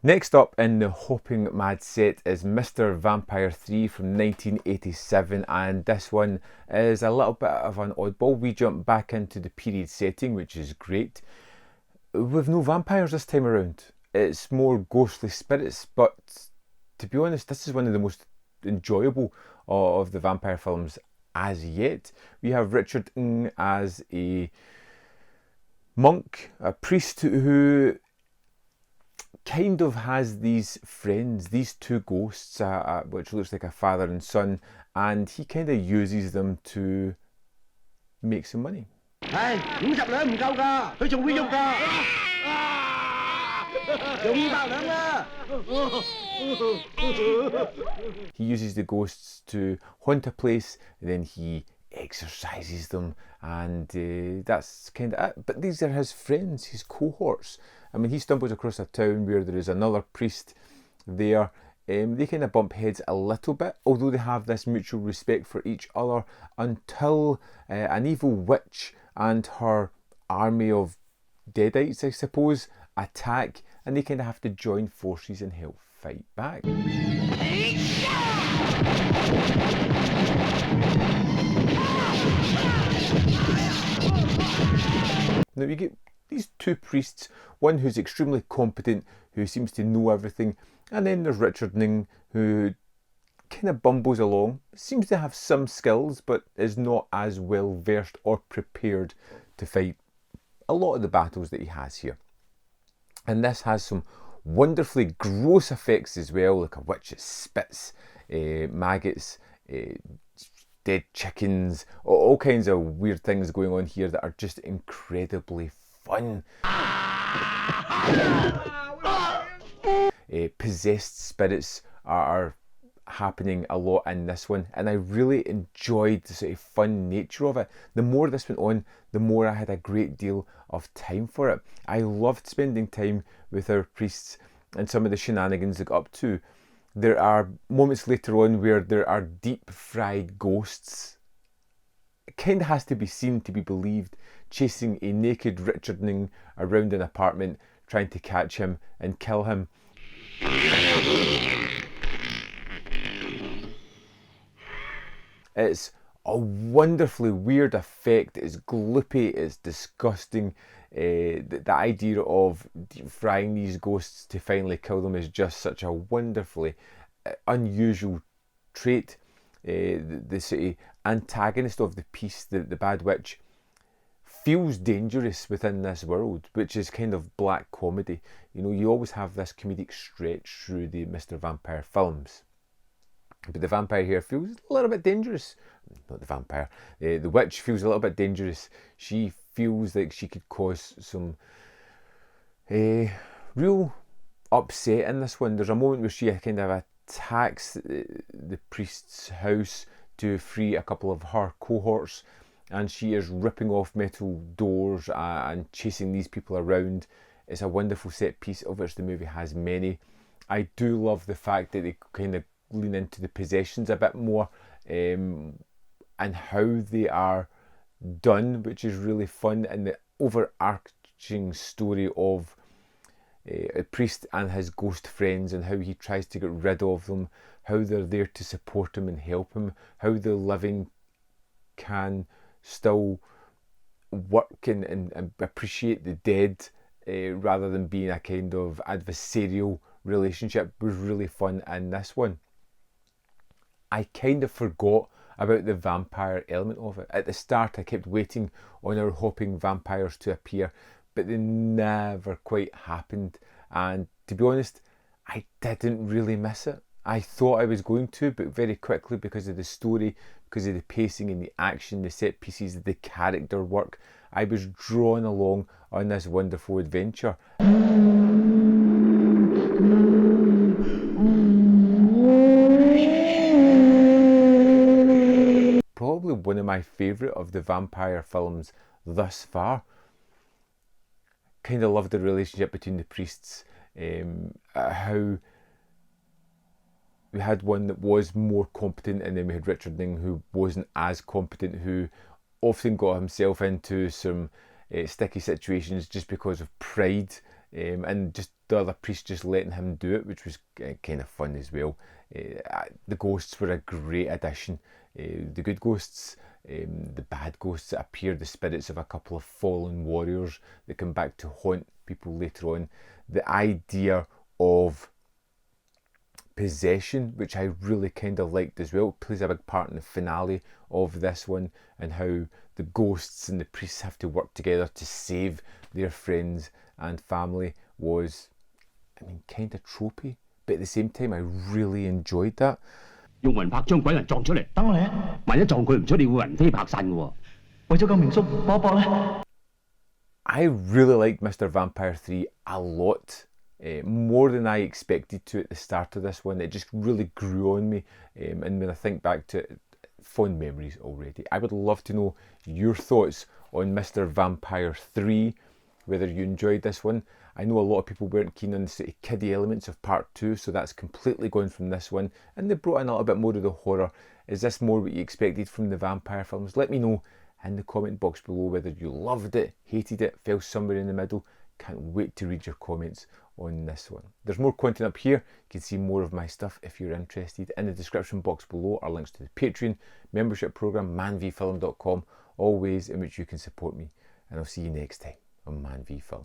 Next up in the Hopping Mad set is Mr. Vampire 3 from 1987, and this one is a little bit of an oddball. We jump back into the period setting, which is great, with no vampires this time around. It's more ghostly spirits, but to be honest, this is one of the most enjoyable of the vampire films as yet. We have Richard Ng as a monk, a priest who kind of has these friends, these two ghosts, which looks like a father and son, and he kind of uses them to make some money. He uses the ghosts to haunt a place, and then he exorcises them, and that's kind of it. But these are his friends, his cohorts. I mean, he stumbles across a town where there is another priest there. They kind of bump heads a little bit, although they have this mutual respect for each other, until an evil witch and her army of deadites, I suppose, attack, and they kind of have to join forces and help fight back. Now you get these two priests, one who's extremely competent, who seems to know everything, and then there's Richard Ning, who kind of bumbles along, seems to have some skills, but is not as well versed or prepared to fight a lot of the battles that he has here. And this has some wonderfully gross effects as well, like a witch that spits maggots, dead chickens, all kinds of weird things going on here that are just incredibly fun. Possessed spirits are happening a lot in this one, and I really enjoyed the sort of fun nature of it. The more this went on, the more I had a great deal of time for it. I loved spending time with our priests and some of the shenanigans they got up to. There are moments later on where there are deep fried ghosts. It kind of has to be seen to be believed, chasing a naked Richard Ning around an apartment, trying to catch him and kill him. It's a wonderfully weird effect. It's gloopy, it's disgusting. The idea of deep frying these ghosts to finally kill them is just such a wonderfully unusual trait. The sort of antagonist of the piece, the bad witch, feels dangerous within this world, which is kind of black comedy. You know, you always have this comedic stretch through the Mr. Vampire films. But the vampire here feels a little bit dangerous. Not the vampire. The witch feels a little bit dangerous. She feels like she could cause some real upset in this one. There's a moment where she kind of attacks the priest's house to free a couple of her cohorts, and she is ripping off metal doors and chasing these people around. It's a wonderful set piece, of which the movie has many. I do love the fact that they kind of lean into the possessions a bit more, and how they are done, which is really fun, and the overarching story of a priest and his ghost friends, and how he tries to get rid of them, how they're there to support him and help him, how the living can still work and appreciate the dead, rather than being a kind of adversarial relationship, was really fun in this one. I kind of forgot about the vampire element of it. At the start, I kept waiting on our hopping vampires to appear, but they never quite happened. And to be honest, I didn't really miss it. I thought I was going to, but very quickly, because of the story, because of the pacing and the action, the set pieces, the character work, I was drawn along on this wonderful adventure. Probably one of my favourite of the vampire films thus far. Kind of loved the relationship between the priests, how we had one that was more competent, and then we had Richard Ning, who wasn't as competent, who often got himself into some sticky situations just because of pride and just the other priest just letting him do it, which was kind of fun as well. The ghosts were a great addition. The good ghosts, the bad ghosts that appear, the spirits of a couple of fallen warriors that come back to haunt people later on. The idea of possession, which I really kind of liked as well, plays a big part in the finale of this one, and how the ghosts and the priests have to work together to save their friends and family was, I mean, kind of tropey, but at the same time I really enjoyed that. 用魂魄將鬼魂撞出嚟，等我嚟啊！萬一撞佢唔出，你會魂飛魄散嘅喎。為咗救明叔，搏一搏啦！ I really liked Mr. Vampire 3 a lot. More than I expected to at the start of this one. It just really grew on me, and when I think back to it, fond memories already. I would love to know your thoughts on Mr. Vampire 3, whether you enjoyed this one. I know a lot of people weren't keen on the sort of kiddie elements of part 2, so that's completely gone from this one, and they brought in a little bit more of the horror. Is this more what you expected from the vampire films? Let me know in the comment box below whether you loved it, hated it, fell somewhere in the middle. Can't wait to read your comments on this one. There's more content up here. You can see more of my stuff if you're interested. In the description box below are links to the Patreon membership program, manvfilm.com, all ways in which you can support me. And I'll see you next time on Man v Film.